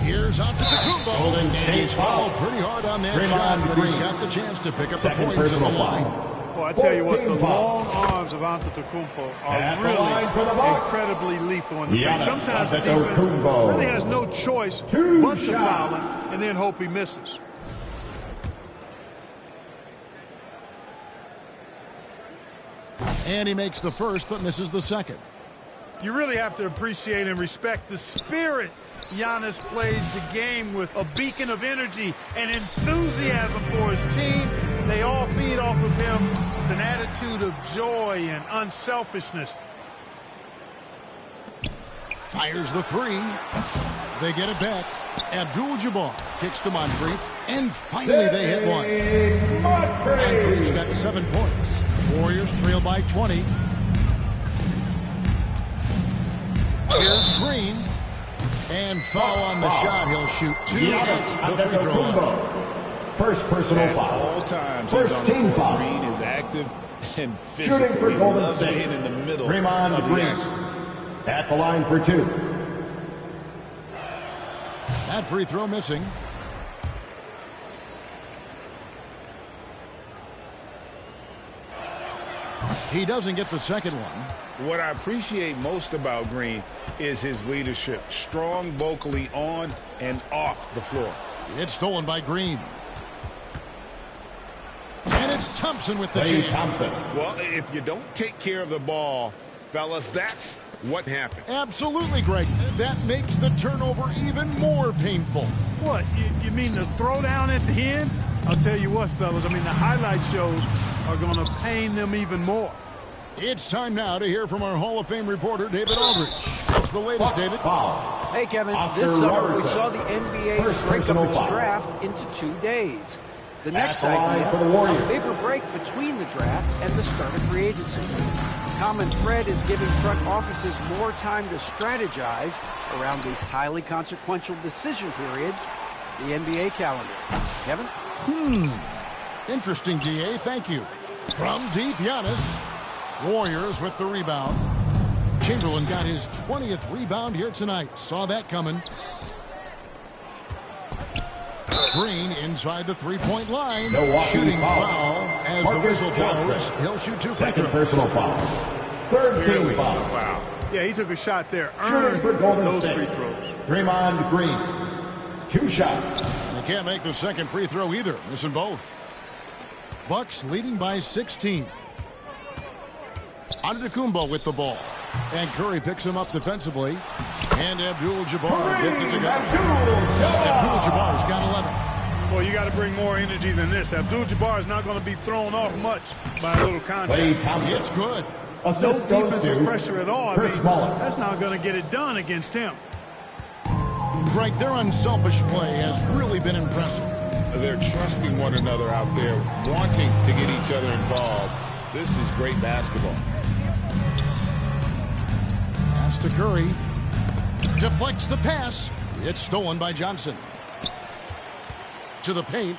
[SPEAKER 10] Here's Antetokounmpo.
[SPEAKER 4] Golden State
[SPEAKER 10] He's fouled pretty hard on that
[SPEAKER 4] Draymond
[SPEAKER 10] shot, but he's
[SPEAKER 4] Green.
[SPEAKER 10] got the chance to pick up
[SPEAKER 4] Second
[SPEAKER 10] the points in the
[SPEAKER 4] personal
[SPEAKER 10] line.
[SPEAKER 4] foul.
[SPEAKER 2] Well, I tell you what, the
[SPEAKER 4] 14 foul.
[SPEAKER 2] long arms of Antetokounmpo
[SPEAKER 4] At
[SPEAKER 2] are
[SPEAKER 4] the line for the Bucks.
[SPEAKER 2] incredibly lethal in the paint.
[SPEAKER 4] Giannis
[SPEAKER 2] Sometimes the
[SPEAKER 4] Antetokounmpo.
[SPEAKER 2] defense really has no choice
[SPEAKER 4] Two
[SPEAKER 2] but to
[SPEAKER 4] shots.
[SPEAKER 2] foul him and then hope he misses.
[SPEAKER 10] And he makes the first, but misses the second.
[SPEAKER 2] You really have to appreciate and respect the spirit Giannis plays the game with, a beacon of energy and enthusiasm for his team. They all feed off of him with an attitude of joy and unselfishness.
[SPEAKER 10] Fires the three. They get it back. Abdul-Jabbar kicks to Moncrief. And finally they hit one. Moncrief's got 7 points. Warriors trail by 20. Here's Green. And foul on the shot. He'll shoot 2 at the free throw line.
[SPEAKER 4] First personal
[SPEAKER 11] At
[SPEAKER 4] foul.
[SPEAKER 11] all times,
[SPEAKER 4] First
[SPEAKER 11] he's on the
[SPEAKER 4] team
[SPEAKER 11] court.
[SPEAKER 4] foul.
[SPEAKER 11] Green is active and physical.
[SPEAKER 4] Shooting for
[SPEAKER 11] He
[SPEAKER 4] Golden
[SPEAKER 11] loves
[SPEAKER 4] State.
[SPEAKER 11] being in the middle
[SPEAKER 4] Draymond
[SPEAKER 11] of the
[SPEAKER 4] Green.
[SPEAKER 11] action.
[SPEAKER 4] At the line for 2.
[SPEAKER 10] That free throw missing. He doesn't get the second one.
[SPEAKER 11] What I appreciate most about Green is his leadership. Strong vocally on and off the floor.
[SPEAKER 10] It's stolen by Green. And It's Thompson with the
[SPEAKER 4] Klay
[SPEAKER 10] jam.
[SPEAKER 4] Thompson.
[SPEAKER 11] Well, if you don't take care of the ball, fellas, that's what happened.
[SPEAKER 10] Absolutely, Greg. That makes the turnover even more painful.
[SPEAKER 2] What, you mean the throwdown at the end? I'll tell you what, fellas, I mean, the highlight shows are going to pain them even more.
[SPEAKER 10] It's time now to hear from our Hall of Fame reporter, David Aldridge. What's the latest, David?
[SPEAKER 4] Foul.
[SPEAKER 12] Hey, Kevin.
[SPEAKER 4] Oscar
[SPEAKER 12] This summer we
[SPEAKER 4] Robertson.
[SPEAKER 12] saw the NBA
[SPEAKER 4] First
[SPEAKER 12] break
[SPEAKER 4] personal
[SPEAKER 12] up its
[SPEAKER 4] foul.
[SPEAKER 12] draft into 2 days. The next
[SPEAKER 4] At the line
[SPEAKER 12] idea,
[SPEAKER 4] for the Warriors.
[SPEAKER 12] a bigger break between the draft and the start of free agency. Common thread is giving front offices more time to strategize around these highly consequential decision periods, the NBA calendar. Kevin?
[SPEAKER 10] Interesting, DA. Thank you. From deep, Giannis. Warriors with the rebound. Chamberlain got his 20th rebound here tonight. Saw that coming. Green inside the three-point line.
[SPEAKER 4] Milwaukee
[SPEAKER 10] Shooting
[SPEAKER 4] foul.
[SPEAKER 10] foul. As the
[SPEAKER 4] Marcus
[SPEAKER 10] whistle blows,
[SPEAKER 4] Johnson.
[SPEAKER 10] he'll shoot 2 free
[SPEAKER 4] Second
[SPEAKER 10] throws.
[SPEAKER 4] personal foul. Third
[SPEAKER 11] Clearly
[SPEAKER 4] team
[SPEAKER 11] a
[SPEAKER 4] foul.
[SPEAKER 11] foul.
[SPEAKER 2] Yeah, he took a shot there.
[SPEAKER 4] Shooting
[SPEAKER 2] Earned
[SPEAKER 4] for Golden
[SPEAKER 2] those
[SPEAKER 4] State.
[SPEAKER 2] free throws.
[SPEAKER 4] Draymond Green. 2 shots.
[SPEAKER 10] They can't make the second free throw either. Missing both. Bucks leading by 16. Antetokounmpo with the ball. And Curry picks him up defensively. And Abdul-Jabbar gets it to go. Abdul-Jabbar's got 11.
[SPEAKER 2] Well, you got to bring more energy than this. Abdul-Jabbar is not going to be thrown off much by a little contact.
[SPEAKER 4] Klay Thompson.
[SPEAKER 10] It's good.
[SPEAKER 2] No
[SPEAKER 4] Assist goes
[SPEAKER 2] defensive
[SPEAKER 4] to
[SPEAKER 2] pressure at all. I
[SPEAKER 4] Chris
[SPEAKER 2] mean,
[SPEAKER 4] Smalling.
[SPEAKER 2] that's not going to get it done against him.
[SPEAKER 10] Greg, their unselfish play has really been impressive.
[SPEAKER 11] They're trusting one another out there, wanting to get each other involved. This is great basketball.
[SPEAKER 10] Pass to Curry. Deflects the pass. It's stolen by Johnson. To the paint.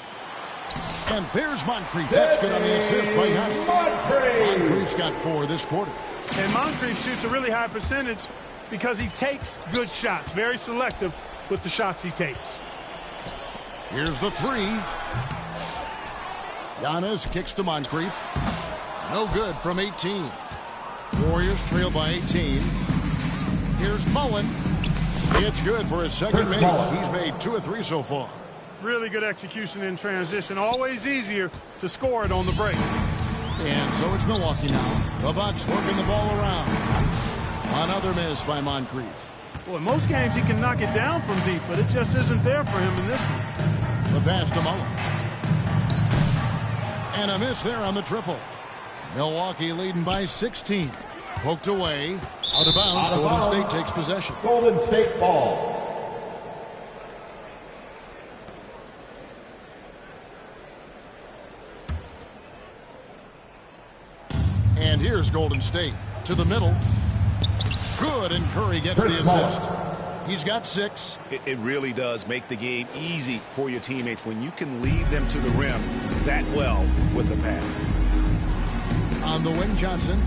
[SPEAKER 10] And there's Moncrief. That's good on the assist by Giannis. Moncrief's got 4 this quarter.
[SPEAKER 2] And Moncrief shoots a really high percentage because he takes good shots. Very selective with the shots he takes.
[SPEAKER 10] Here's the 3. Giannis kicks to Moncrief. No good from 18. Warriors trail by 18. Here's Mullen. It's good for his second
[SPEAKER 4] Chris
[SPEAKER 10] make.
[SPEAKER 4] Mullen.
[SPEAKER 10] He's made 2 of 3 so far.
[SPEAKER 2] Really good execution in transition. Always easier to score it on the break.
[SPEAKER 10] And so it's Milwaukee now. The Bucks working the ball around. Another miss by Moncrief.
[SPEAKER 2] Well, in most games he can knock it down from deep, but it just isn't there for him in this one.
[SPEAKER 10] The pass to Mullen. And a miss there on the triple. Milwaukee leading by 16. Poked away. Out of bounds.
[SPEAKER 4] Out of
[SPEAKER 10] Golden
[SPEAKER 4] bounds.
[SPEAKER 10] State takes possession.
[SPEAKER 4] Golden State ball.
[SPEAKER 10] And here's Golden State to the middle. Good, and Curry gets
[SPEAKER 4] Chris
[SPEAKER 10] the
[SPEAKER 4] Paul.
[SPEAKER 10] assist. He's got 6.
[SPEAKER 11] It really does make the game easy for your teammates when you can lead them to the rim that well with a pass.
[SPEAKER 10] On the wing, Johnson.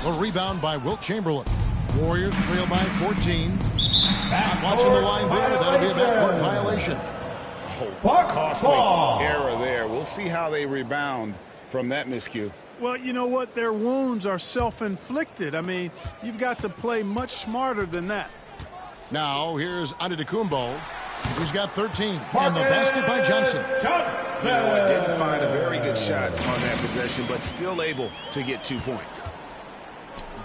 [SPEAKER 10] A rebound by Wilt Chamberlain. Warriors trail by 14. Not watching the line there. That'll be a backcourt violation.
[SPEAKER 4] Bucks
[SPEAKER 11] Costly
[SPEAKER 4] ball.
[SPEAKER 11] error there. We'll see how they rebound from that miscue.
[SPEAKER 2] Well, you know what? Their wounds are self-inflicted. I mean, you've got to play much smarter than that.
[SPEAKER 10] Now, here's Antetokounmpo. He's got 13. And the basket by Johnson.
[SPEAKER 11] You know what? Didn't find a very good shot on that possession, but still able to get 2 points.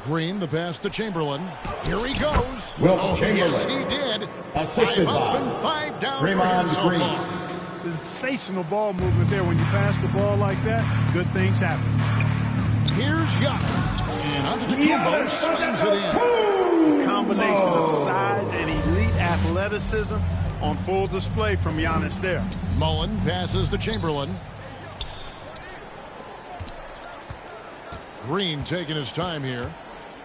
[SPEAKER 10] Green, the pass to Chamberlain. Here he goes.
[SPEAKER 4] Wilt
[SPEAKER 10] Oh,
[SPEAKER 4] Chamberlain.
[SPEAKER 10] yes, he did.
[SPEAKER 4] Assisted
[SPEAKER 10] 5 up
[SPEAKER 4] by
[SPEAKER 10] and 5 down for him
[SPEAKER 4] Draymond
[SPEAKER 10] so
[SPEAKER 4] Green.
[SPEAKER 10] far.
[SPEAKER 2] Sensational ball movement there. When you pass the ball like that, good things happen.
[SPEAKER 10] Here's Giannis. And Antetokounmpo slams it in.
[SPEAKER 2] The combination of size and elite athleticism on full display from Giannis there.
[SPEAKER 10] Mullen passes to Chamberlain. Green taking his time here.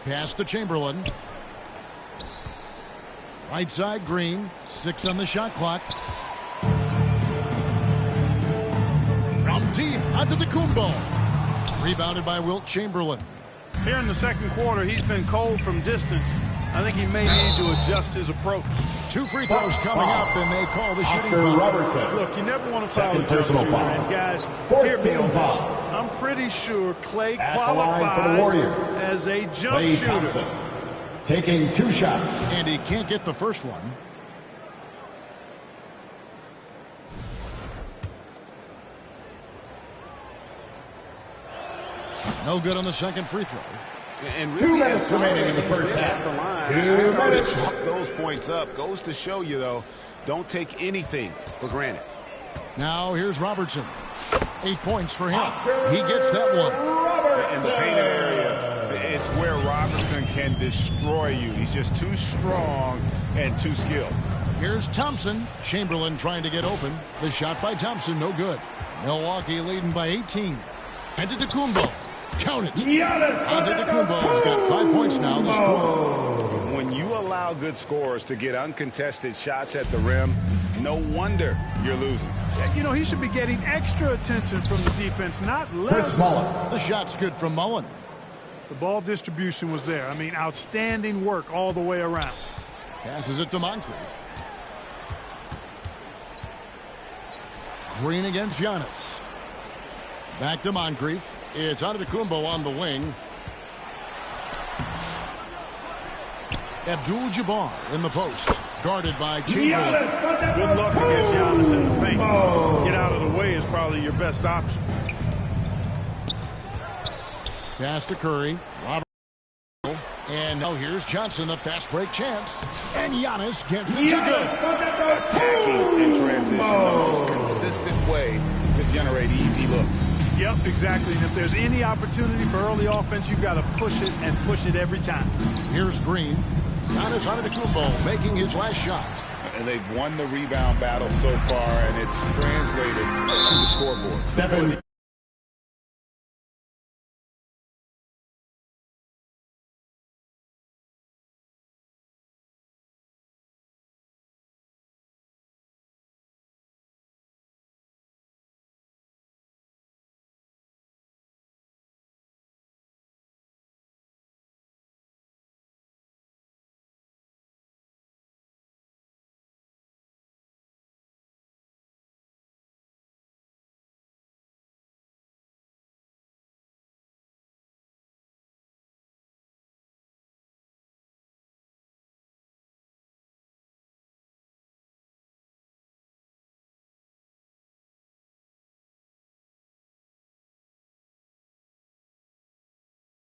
[SPEAKER 10] Pass to Chamberlain. Right side, Green. 6 on the shot clock. From deep, Antetokounmpo. Rebounded by Wilt Chamberlain.
[SPEAKER 2] Here in the second quarter, he's been cold from distance. I think he may need to adjust his approach.
[SPEAKER 10] 2 free throws coming up, and they call the shooting
[SPEAKER 4] Oscar
[SPEAKER 10] foul.
[SPEAKER 4] Robertson.
[SPEAKER 2] Look, you never want to foul
[SPEAKER 4] Second
[SPEAKER 2] a jump
[SPEAKER 4] personal
[SPEAKER 2] shooter.
[SPEAKER 4] foul.
[SPEAKER 2] And guys,
[SPEAKER 4] Fourth
[SPEAKER 2] hear me
[SPEAKER 4] team
[SPEAKER 2] on this.
[SPEAKER 4] foul.
[SPEAKER 2] I'm pretty sure Klay
[SPEAKER 4] At the line for the
[SPEAKER 2] qualifies
[SPEAKER 4] Warriors.
[SPEAKER 2] as a jump
[SPEAKER 4] Klay
[SPEAKER 2] shooter.
[SPEAKER 4] Thompson. Taking 2 shots.
[SPEAKER 10] And he can't get the first one. No good on the second free throw.
[SPEAKER 11] And
[SPEAKER 4] Two
[SPEAKER 11] really,
[SPEAKER 4] minutes
[SPEAKER 11] as long
[SPEAKER 4] remaining
[SPEAKER 11] as
[SPEAKER 4] in the
[SPEAKER 11] he's
[SPEAKER 4] first
[SPEAKER 11] been
[SPEAKER 4] half.
[SPEAKER 11] at the line,
[SPEAKER 4] 2
[SPEAKER 11] I already
[SPEAKER 4] minutes.
[SPEAKER 11] chalked those points up. Goes to show you, though, don't take anything for granted.
[SPEAKER 10] Now here's Robertson. 8 points for him. He gets that one.
[SPEAKER 11] In the painted area, it's where Robertson can destroy you. He's just too strong and too skilled.
[SPEAKER 10] Here's Thompson. Chamberlain trying to get open. The shot by Thompson, no good. Milwaukee leading by 18. Antetokounmpo. Count it. Antetokounmpo's got 5 points now this quarter.
[SPEAKER 11] When you allow good scorers to get uncontested shots at the rim, no wonder you're losing.
[SPEAKER 2] You know, he should be getting extra attention from the defense, not less.
[SPEAKER 10] The shot's good from Mullen.
[SPEAKER 2] The ball distribution was there. I mean, outstanding work all the way around.
[SPEAKER 10] Passes it to Moncrief. Green against Giannis. Back to Moncrief. It's Antetokounmpo on the wing. Abdul-Jabbar in the post. Guarded by Chamberlain.
[SPEAKER 2] Good luck against Giannis in the paint. Get out of the way is probably your best option.
[SPEAKER 10] Pass to Curry. Robert. And now here's Johnson, the fast break chance. And Giannis gets it to go.
[SPEAKER 11] Attacking in transition, the most consistent way to generate easy looks.
[SPEAKER 2] Yep, exactly. And if there's any opportunity for early offense, you've got to push it and push it every time.
[SPEAKER 10] Here's Green. Giannis Antetokounmpo making his last shot.
[SPEAKER 11] And they've won the rebound battle so far, and it's translated to the scoreboard.
[SPEAKER 4] Stephen